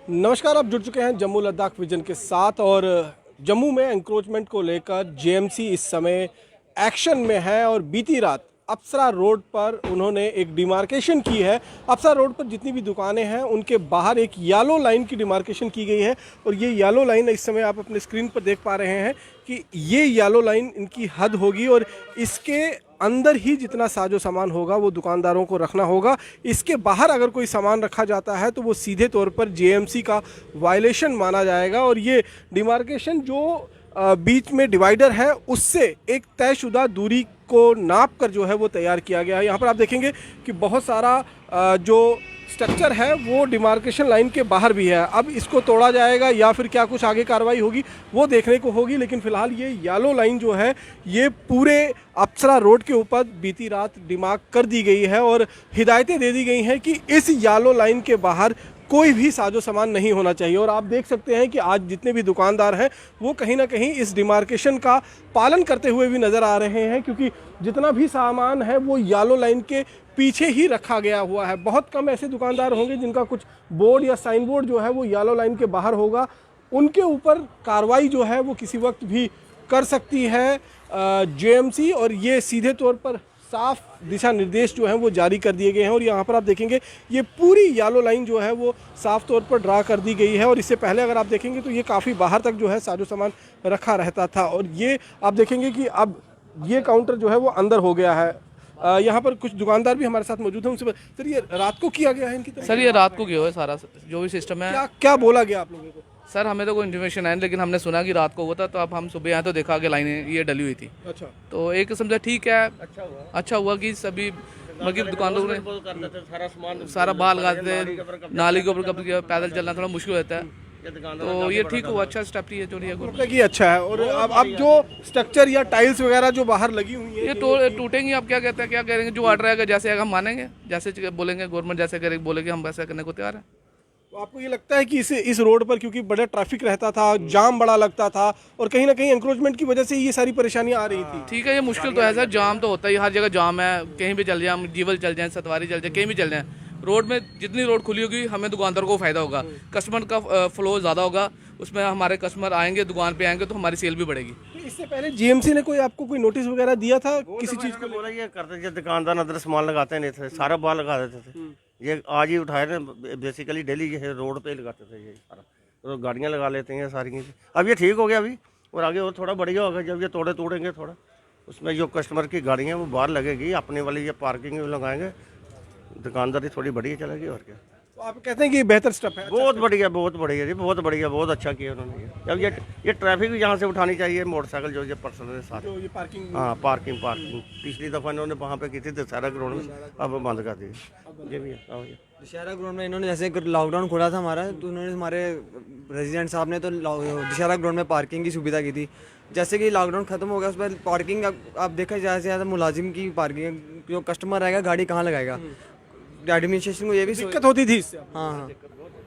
नमस्कार, आप जुड़ चुके हैं जम्मू लद्दाख विजन के साथ। और जम्मू में एंक्रोचमेंट को लेकर जेएमसी इस समय एक्शन में है और बीती रात अप्सरा रोड पर उन्होंने एक डिमार्केशन की है। अप्सरा रोड पर जितनी भी दुकानें हैं उनके बाहर एक येलो लाइन की डिमार्केशन की गई है और ये येलो लाइन इस समय आप अपने स्क्रीन पर देख पा रहे हैं कि ये येलो लाइन इनकी हद होगी और इसके अंदर ही जितना साजो सामान होगा वो दुकानदारों को रखना होगा। इसके बाहर अगर कोई सामान रखा जाता है तो वो सीधे तौर पर जेएमसी का वायलेशन माना जाएगा। और ये डिमार्केशन जो बीच में डिवाइडर है उससे एक तयशुदा दूरी को नाप कर जो है वो तैयार किया गया है। यहाँ पर आप देखेंगे कि बहुत सारा जो स्ट्रक्चर है वो डिमार्केशन लाइन के बाहर भी है। अब इसको तोड़ा जाएगा या फिर क्या कुछ आगे कार्रवाई होगी वो देखने को होगी, लेकिन फिलहाल ये येलो लाइन जो है ये पूरे अप्सरा रोड के ऊपर बीती रात डिमार्क कर दी गई है और हिदायतें दे दी गई हैं कि इस येलो लाइन के बाहर कोई भी साजो सामान नहीं होना चाहिए। और आप देख सकते हैं कि आज जितने भी दुकानदार हैं वो कहीं ना कहीं इस डिमार्केशन का पालन करते हुए भी नज़र आ रहे हैं, क्योंकि जितना भी सामान है वो येलो लाइन के पीछे ही रखा गया हुआ है। बहुत कम ऐसे दुकानदार होंगे जिनका कुछ बोर्ड या साइन बोर्ड जो है वो येलो लाइन के बाहर होगा। उनके ऊपर कार्रवाई जो है वो किसी वक्त भी कर सकती है जेएमसी, और ये सीधे तौर पर साफ दिशा निर्देश जो हैं वो जारी कर दिए गए हैं। और यहाँ पर आप देखेंगे ये पूरी येलो लाइन जो है वो साफ तौर पर ड्रा कर दी गई है। और इससे पहले अगर आप देखेंगे तो ये काफ़ी बाहर तक जो है साजो सामान रखा रहता था और ये आप देखेंगे कि अब ये काउंटर जो है वो अंदर हो गया है। यहाँ पर कुछ दुकानदार भी हमारे साथ मौजूद हैं, उनसे सर ये रात को किया गया है इनकी तरफ? सर ये रात को किया हुआ है सारा जो भी सिस्टम है। क्या बोला गया आप लोगों को? सर हमें तो कोई इन्फॉर्मेशन है लेकिन हमने सुना कि रात को हुआ था, तो अब हम सुबह आए तो देखा कि लाइनें ये डली हुई थी। अच्छा, तो एक किस्म से ठीक है, अच्छा हुआ कि सभी मतलब दुकानदारों ने सारा बाहर लगाते थे, नाली के ऊपर कब पैदल चलना थोड़ा मुश्किल होता है, तो ये ठीक हुआ, अच्छा स्टेप लिया जो लिया कि अच्छा है। और अब जो स्ट्रक्चर या टाइल्स वगैरह जो बाहर लगी हुई है ये टूटेंगी। आप क्या कहते हैं, क्या करेंगे? जो ऑर्डर आएगा जैसे आएगा हम मानेंगे, जैसे बोलेंगे गवर्नमेंट जैसे करेगी बोलेगी हम वैसा करने को तैयार है। तो आपको ये लगता है कि इस रोड पर क्योंकि बड़ा ट्रैफिक रहता था, जाम बड़ा लगता था और कहीं ना कहीं एंक्रोचमेंट की वजह से ये सारी परेशानियां आ रही थी? ठीक है, ये मुश्किल तो है सर, जाम तो होता ही, हर जगह जाम है, कहीं भी चल जाए, हम जीवल चल जाए, सतवारी चल जाए, कहीं भी चल जाए, रोड में जितनी रोड खुली होगी हमें दुकानदार को फायदा होगा, कस्टमर का फ्लो ज़्यादा होगा, उसमें हमारे कस्टमर आएंगे, दुकान पे आएंगे तो हमारी सेल भी बढ़ेगी। तो इससे पहले जेएमसी ने आपको कोई नोटिस वगैरह दिया था किसी चीज़ को? बोला ये करते थे दुकानदार अंदर सामान लगाते नहीं थे, सारा बाहर लगा देते थे। ये आज ही उठाए थे, बेसिकली डेली ये रोड पे लगाते थे ये सारा, तो गाड़ियाँ लगा लेते हैं सारी। अब ये ठीक हो गया अभी, और आगे और थोड़ा बढ़िया होगा जब ये तोड़ेंगे थोड़ा, उसमें जो कस्टमर की गाड़ियाँ वो बाहर लगेगी, अपने वाली ये पार्किंग में लगाएंगे, दुकानदारी थोड़ी बढ़िया चलेगी। और क्या, तो आप कहते हैं कि बेहतर स्टेप है? बहुत बढ़िया जी, बहुत बढ़िया, बहुत अच्छा किया उन्होंने। अब ये ट्रैफिक भी यहाँ से उठानी चाहिए, मोटरसाइकिल जो ये पर्सनल साथ, जो ये पार्किंग, हाँ पार्किंग पिछली दफा इन्होंने वहाँ पे की थी दशहरा ग्राउंड में, अब बंद कर दी ये भी है। दशहरा ग्राउंड में इन्होंने जैसे लॉकडाउन खुला था हमारा, तो उन्होंने हमारे रेजिडेंट साहब ने तो दशहरा ग्राउंड में पार्किंग की सुविधा की थी। जैसे कि लॉकडाउन खत्म हो गया उस पर पार्किंग आप देखा ज़्यादा से ज़्यादा मुलाजिम की पार्किंग, जो कस्टमर आएगा गाड़ी कहाँ लगाएगा, एडमिनिस्ट्रेशन को ये भी दिक्कत होती थी इससे। हाँ,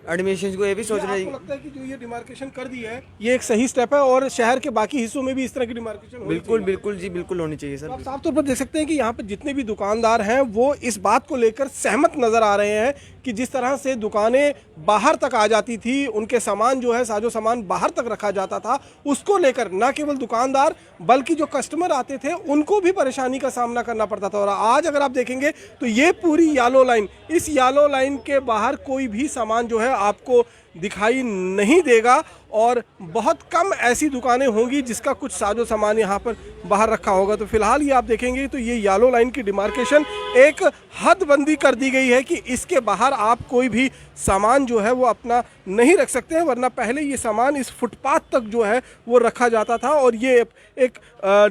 एडमिनिस्ट्रेशन को ये भी सोच रहे हैं। आपको लगता है कि जो ये डिमार्केशन कर दी है ये एक सही स्टेप है और शहर के बाकी हिस्सों में भी इस तरह की डिमार्केशन बिल्कुल जी, बिल्कुल होनी चाहिए सर। आप साफ तौर पर देख सकते हैं कि यहाँ पर जितने भी दुकानदार हैं वो इस बात को लेकर सहमत नजर आ रहे हैं कि जिस तरह से दुकानें बाहर तक आ जाती थी, उनके सामान जो है साजो सामान बाहर तक रखा जाता था, उसको लेकर न केवल दुकानदार बल्कि जो कस्टमर आते थे उनको भी परेशानी का सामना करना पड़ता था। और आज अगर आप देखेंगे तो ये पूरी येलो लाइन, इस येलो लाइन के बाहर कोई भी सामान जो है आपको दिखाई नहीं देगा और बहुत कम ऐसी दुकानें होंगी जिसका कुछ साजो सामान यहाँ पर बाहर रखा होगा। तो फिलहाल ये आप देखेंगे तो ये येलो लाइन की डिमार्केशन एक हदबंदी कर दी गई है कि इसके बाहर आप कोई भी सामान जो है वो अपना नहीं रख सकते हैं, वरना पहले ये सामान इस फुटपाथ तक जो है वो रखा जाता था। और ये एक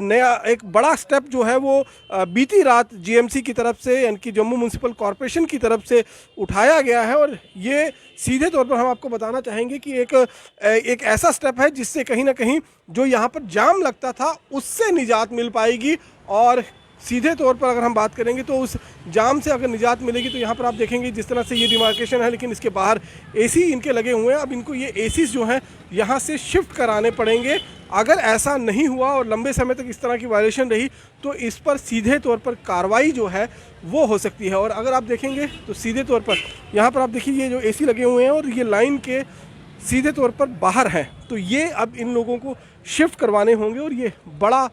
नया एक बड़ा स्टेप जो है वो बीती रात जीएमसी की तरफ से यानी कि जम्मू म्यूनसिपल कॉरपोरेशन की तरफ से उठाया गया है। और ये सीधे तौर पर हम आपको बताना चाहेंगे कि एक ऐसा स्टेप है जिससे कहीं ना कहीं जो यहाँ पर जाम लगता था उससे निजात मिल पाएगी और सीधे तौर पर अगर हम बात करेंगे तो उस जाम से अगर निजात मिलेगी तो यहाँ पर आप देखेंगे जिस तरह से ये डिमार्केशन है, लेकिन इसके बाहर एसी इनके लगे हुए हैं। अब इनको ये एसीज जो हैं यहाँ से शिफ्ट कराने पड़ेंगे। अगर ऐसा नहीं हुआ और लंबे समय तक इस तरह की वायलेशन रही तो इस पर सीधे तौर पर कार्रवाई जो है वो हो सकती है। और अगर आप देखेंगे तो सीधे तौर पर यहाँ पर आप देखिए ये जो एसी लगे हुए हैं और ये लाइन के सीधे तौर पर बाहर हैं, तो ये अब इन लोगों को शिफ्ट करवाने होंगे और ये बड़ा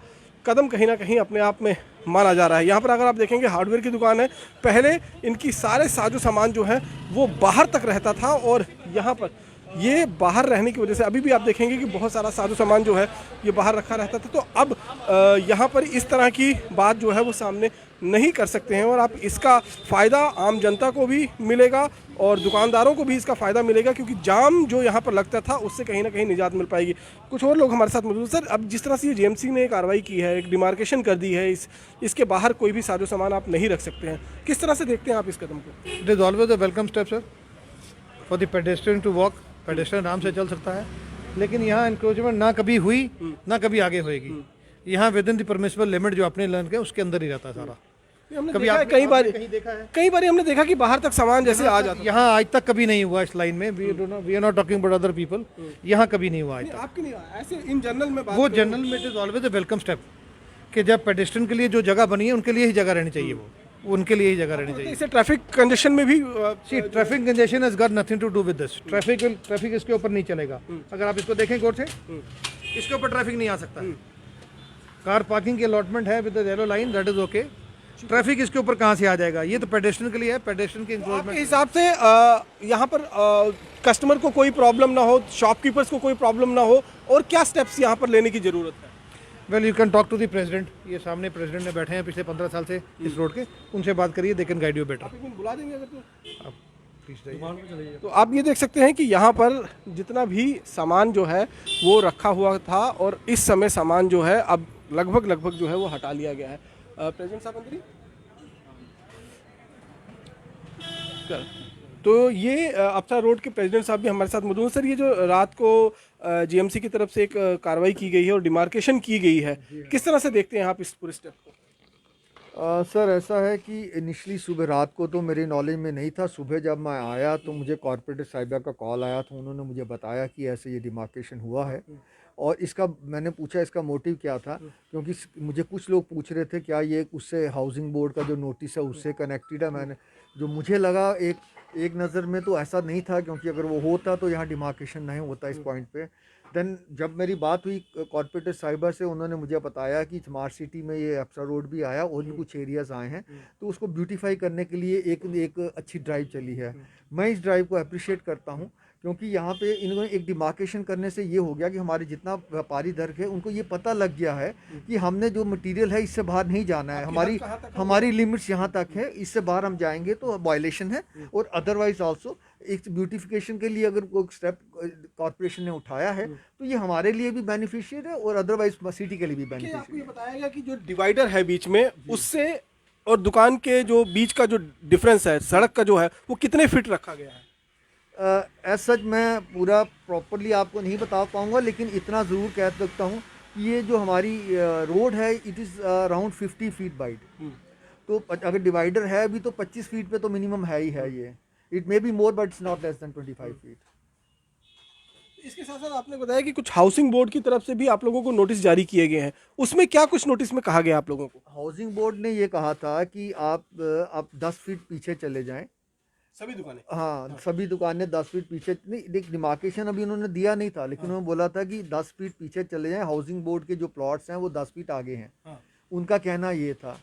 कदम कहीं ना कहीं अपने आप में माना जा रहा है। यहाँ पर अगर आप देखेंगे हार्डवेयर की दुकान है, पहले इनकी सारे साजो सामान जो है वो बाहर तक रहता था और यहाँ पर ये बाहर रहने की वजह से अभी भी आप देखेंगे कि बहुत सारा साजो सामान जो है ये बाहर रखा रहता था। तो अब यहाँ पर इस तरह की बात जो है वो सामने नहीं कर सकते हैं और आप इसका फ़ायदा आम जनता को भी मिलेगा और दुकानदारों को भी इसका फ़ायदा मिलेगा, क्योंकि जाम जो यहाँ पर लगता था उससे कहीं ना कहीं निजात मिल पाएगी। कुछ और लोग हमारे साथ मौजूद। सर, अब जिस तरह से ये जेएमसी ने कार्रवाई की है, एक डिमार्केशन कर दी है, इसके बाहर कोई भी साजो सामान आप नहीं रख सकते हैं, किस तरह से देखते हैं आप इस कदम को? It is always a welcome step sir for the pedestrian to walk. Pedestrian आराम से चल सकता है, लेकिन यहाँ इंक्रोचमेंट ना कभी हुई ना कभी आगे होएगी। यहाँ with in the permissible limit जो आपने लर्न किया उसके अंदर ही रहता है सारा। हमने कभी देखा है, आपने कई बार कहीं देखा है? कई बार हमने देखा कि बाहर तक सामान जैसे आ जाता है। यहाँ आज तक कभी नहीं हुआ इस लाइन में। We are not talking about other people. यहाँ कभी नहीं हुआ आज तक। आपके नहीं ऐसे इन जनरल में बात वो करें- जनरल में it is always a welcome step कि जब पेडेस्ट्रियन के लिए जो जगह बनी है उनके लिए ही जगह रहनी चाहिए, वो उनके लिए ही जगह रहनी चाहिए। इससे ट्रैफिक कंजेशन में भी see traffic congestion has got nothing to do with this. Traffic इसके ऊपर नहीं चलेगा। अगर आप इसको देखें गौर से, इसके ऊपर ट्रैफिक नहीं आ सकता। कार पार्किंग की अलॉटमेंट है with the yellow line, that is okay. Traffic इसके ऊपर कहाँ से आ जाएगा? ये तो पेडेस्ट्रियन के लिए है, पेडेस्ट्रियन की आपके इंक्रोचमेंट। हिसाब से यहाँ पर कस्टमर को कोई प्रॉब्लम ना हो, शॉपकीपर्स को कोई प्रॉब्लम ना हो, और क्या स्टेप्स यहाँ पर लेने की जरूरत है? Well you can talk to the president. ये सामने प्रेसिडेंट ने बैठे हैं पिछले 15 साल से इस रोड के, उनसे बात करिए, they can guide you better. एक मिनट बुला देंगे अगर तो? आप प्लीज जाइए। तो आप ये देख सकते हैं कि यहाँ पर जितना भी सामान जो है वो रखा हुआ था और इस समय सामान जो है अब लगभग जो है वो हटा लिया गया है। प्रेसिडेंट साहब अंदर ही? तो ये अप्सरा रोड के प्रेसिडेंट साहब भी हमारे साथ मौजूद हैं। सर, ये जो रात को जीएमसी की तरफ से एक कार्रवाई की गई है और डिमार्केशन की गई है, किस तरह से देखते हैं आप इस पूरे स्टेप को? सर ऐसा है कि इनिशली सुबह रात को तो मेरी नॉलेज में नहीं था। सुबह जब मैं आया तो मुझे कॉर्पोरेटर साहिबा का कॉल आया, तो उन्होंने मुझे बताया कि ऐसे ये डिमार्केशन हुआ है और इसका मैंने पूछा इसका मोटिव क्या था, क्योंकि मुझे कुछ लोग पूछ रहे थे क्या ये उससे हाउसिंग बोर्ड का जो नोटिस है उससे कनेक्टेड है। मैंने जो मुझे लगा एक नज़र में तो ऐसा नहीं था, क्योंकि अगर वो होता तो यहाँ डिमार्केशन नहीं होता इस पॉइंट पे। देन जब मेरी बात हुई कॉर्पोरेटर साहिबा से, उन्होंने मुझे बताया कि स्मार्ट सिटी में ये अप्सरा रोड भी आया और भी कुछ एरियाज़ आए हैं, तो उसको ब्यूटीफाई करने के लिए एक अच्छी ड्राइव चली है। मैं इस ड्राइव को अप्रिशिएट करता हूँ, क्योंकि यहाँ पे इन्होंने एक डिमार्केशन करने से ये हो गया कि हमारे जितना व्यापारी वर्ग है उनको ये पता लग गया है कि हमने जो मटेरियल है इससे बाहर नहीं जाना है, हमारी लिमिट्स यहाँ तक है, इससे बाहर हम जाएंगे तो वायलेशन है। और अदरवाइज आल्सो एक ब्यूटिफिकेशन के लिए अगर कोई स्टेप कॉर्पोरेशन ने उठाया है तो ये हमारे लिए भी बेनिफिशियल है और अदरवाइज सिटी के लिए भी आपको बेनिफिशियल ये बताया गया कि जो डिवाइडर है बीच में, उससे और दुकान के जो बीच का जो डिफरेंस है सड़क का जो है वो कितने फीट रखा गया है? एज सच मैं पूरा प्रॉपरली आपको नहीं बता पाऊंगा, लेकिन इतना ज़रूर कह सकता हूँ कि ये जो हमारी रोड है it is around 50 feet wide. तो अगर डिवाइडर है अभी तो 25 फीट पे तो मिनिमम है ही है ये। It may be more but it's not less than 25 feet. इसके साथ साथ आपने बताया कि कुछ हाउसिंग बोर्ड की तरफ से भी आप लोगों को नोटिस जारी किए गए हैं, उसमें क्या कुछ नोटिस में कहा गया आप लोगों को? हाउसिंग बोर्ड ने ये कहा था कि आप 10 फीट पीछे चले जाएं। सभी दुकानें? हाँ, सभी दुकानें 10 फीट पीछे नहीं, देख डिमार्केशन अभी उन्होंने दिया नहीं था, लेकिन उन्होंने बोला था कि 10 फीट पीछे चले जाएं। हाउसिंग बोर्ड के जो प्लॉट्स हैं वो 10 फीट आगे हैं। उनका कहना ये था।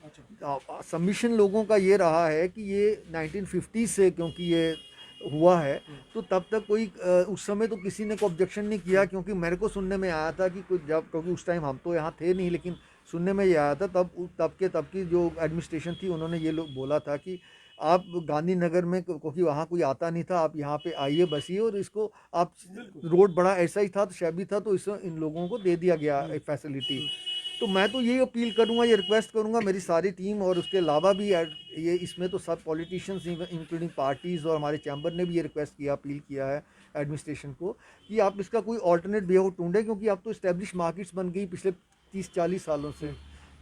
सबमिशन लोगों का ये रहा है कि ये 1950 से क्योंकि ये हुआ है तो तब तक कोई उस समय तो किसी ने कोई ऑब्जेक्शन नहीं किया, क्योंकि मेरे को सुनने में आया था कि कुछ जब, क्योंकि उस टाइम हम तो यहाँ थे नहीं, लेकिन सुनने में ये आया था तब की जो एडमिनिस्ट्रेशन थी उन्होंने ये लोग बोला था कि आप गांधीनगर में, क्योंकि वहाँ कोई आता नहीं था, आप यहाँ पे आइए बसिए, और इसको आप रोड बड़ा ऐसा ही था तो शैबी था तो इसको इन लोगों को दे दिया गया एक फैसिलिटी। तो मैं तो ये अपील करूँगा, ये रिक्वेस्ट करूँगा मेरी सारी टीम, और उसके अलावा भी ये इसमें तो सब पॉलिटिशियंस इंक्लूडिंग पार्टीज़ और हमारे चैम्बर ने भी ये रिक्वेस्ट किया, अपील किया है एडमिनिस्ट्रेशन को कि आप इसका कोई ऑल्टरनेट वे आउट ढूंढें, क्योंकि अब तो इस्टेब्लिश मार्केट्स बन गई पिछले 30-40 सालों से।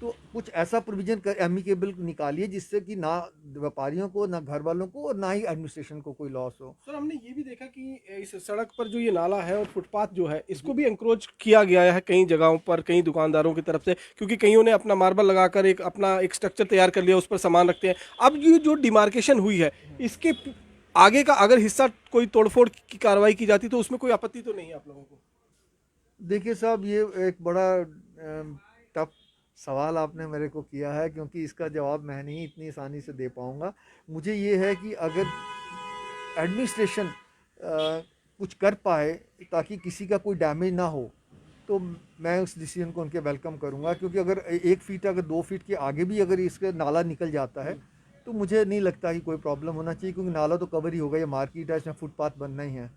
तो कुछ ऐसा प्रोविजन एमिकेबल निकालिए जिससे कि ना व्यापारियों को, ना घर वालों को, और ना ही एडमिनिस्ट्रेशन को कोई लॉस हो। सर हमने ये भी देखा कि इस सड़क पर जो ये नाला है और फुटपाथ जो है इसको भी एंक्रोच किया गया है कई जगहों पर, कई दुकानदारों की तरफ से, क्योंकि कईयों ने अपना मार्बल लगाकर एक अपना एक स्ट्रक्चर तैयार कर लिया, उस पर सामान रखते हैं। अब ये जो डिमार्केशन हुई है इसके आगे का अगर हिस्सा कोई तोड़फोड़ की कार्रवाई की जाती तो उसमें कोई आपत्ति तो नहीं है आप लोगों को? देखिए साहब, ये एक बड़ा टफ सवाल आपने मेरे को किया है, क्योंकि इसका जवाब मैं नहीं इतनी आसानी से दे पाऊँगा। मुझे ये है कि अगर एडमिनिस्ट्रेशन कुछ कर पाए ताकि किसी का कोई डैमेज ना हो, तो मैं उस डिसीजन को उनके वेलकम करूँगा। क्योंकि अगर 1 फीट, अगर 2 फीट के आगे भी अगर इसका नाला निकल जाता है तो मुझे नहीं लगता कि कोई प्रॉब्लम होना चाहिए, क्योंकि नाला तो कवर ही होगा, ये मार्केट है, इसमें फुटपाथ बनना ही है।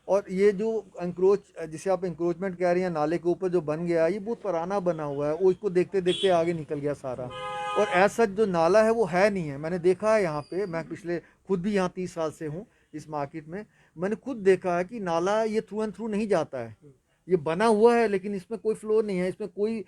और ये जो एंक्रोच, जिसे आप एंक्रोचमेंट कह रही हैं, नाले के ऊपर जो बन गया है, ये बहुत पुराना बना हुआ है, वो इसको देखते देखते आगे निकल गया सारा। और एज सच जो नाला है वो है नहीं है, मैंने देखा है यहाँ पे, मैं पिछले खुद भी यहाँ 30 साल से हूँ इस मार्केट में, मैंने खुद देखा है कि नाला ये थ्रू एंड थ्रू नहीं जाता है। ये बना हुआ है लेकिन इसमें कोई फ्लो नहीं है, इसमें कोई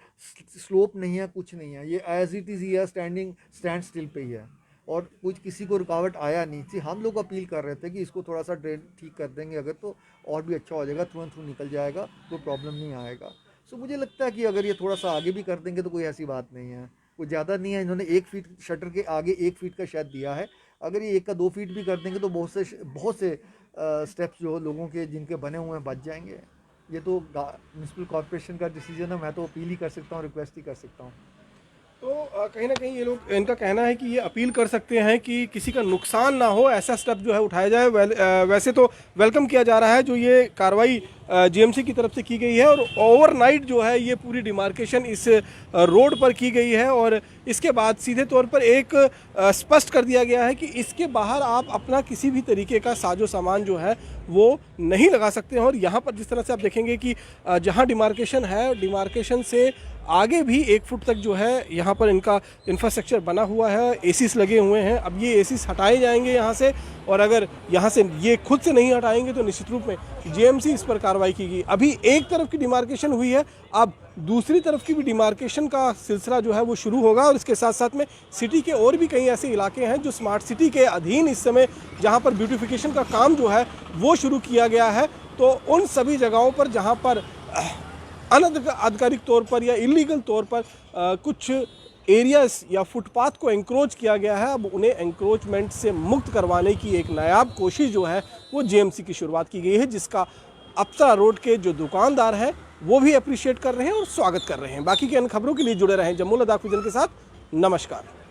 स्लोप नहीं है, कुछ नहीं है, ये एज इट इज़, ये स्टैंड स्टिल पे ही है, और कुछ किसी को रुकावट आया नहीं थी। हम लोग अपील कर रहे थे कि इसको थोड़ा सा ड्रेन ठीक कर देंगे अगर, तो और भी अच्छा हो जाएगा, थ्रू एंड थ्रू निकल जाएगा, कोई प्रॉब्लम नहीं आएगा। सो मुझे लगता है कि अगर ये थोड़ा सा आगे भी कर देंगे तो कोई ऐसी बात नहीं है, कोई ज़्यादा नहीं है। इन्होंने 1 फीट शटर के आगे 1 फीट का शायद दिया है, अगर ये 1 का 2 फीट भी कर देंगे तो बहुत से स्टेप्स जो लोगों के जिनके बने हुए हैं बच जाएंगे। ये तो म्यूनसिपल कॉर्पोरेशन का डिसीजन है, मैं तो अपील ही कर सकता हूँ, रिक्वेस्ट ही कर सकता हूँ। तो कहीं ना कहीं ये लोग, इनका कहना है कि ये अपील कर सकते हैं कि किसी का नुकसान ना हो, ऐसा स्टेप जो है उठाया जाए। वैसे तो वेलकम किया जा रहा है जो ये कार्रवाई जीएमसी की तरफ से की गई है, और ओवरनाइट जो है ये पूरी डिमार्केशन इस रोड पर की गई है, और इसके बाद सीधे तौर पर एक स्पष्ट कर दिया गया है कि इसके बाहर आप अपना किसी भी तरीके का साजो सामान जो है वो नहीं लगा सकते हैं। और यहाँ पर जिस तरह से आप देखेंगे कि जहाँ डिमार्केशन है, डिमार्केशन से आगे भी 1 फुट तक जो है यहाँ पर इनका इंफ्रास्ट्रक्चर बना हुआ है, एसीस लगे हुए हैं। अब ये एसीस हटाए जाएंगे यहाँ से, और अगर यहाँ से ये खुद से नहीं हटाएंगे तो निश्चित रूप में जीएमसी इस पर कार्रवाई की गई। अभी एक तरफ की डिमार्केशन हुई है, अब दूसरी तरफ की भी डिमार्केशन का सिलसिला जो है वो शुरू होगा। और इसके साथ साथ में सिटी के और भी कई ऐसे इलाके हैं जो स्मार्ट सिटी के अधीन इस समय जहाँ पर ब्यूटिफिकेशन का काम जो है वो शुरू किया गया है। तो उन सभी जगहों पर जहाँ पर अनधिकारिक तौर पर या इलीगल तौर पर कुछ एरियाज या फुटपाथ को एंक्रोच किया गया है, अब उन्हें एंक्रोचमेंट से मुक्त करवाने की एक नायाब कोशिश जो है वो जीएमसी की शुरुआत की गई है, जिसका अप्सरा रोड के जो दुकानदार हैं वो भी अप्रिशिएट कर रहे हैं और स्वागत कर रहे हैं। बाकी की अन्य खबरों के लिए जुड़े रहें जम्मू लद्दाख विजन के साथ। नमस्कार।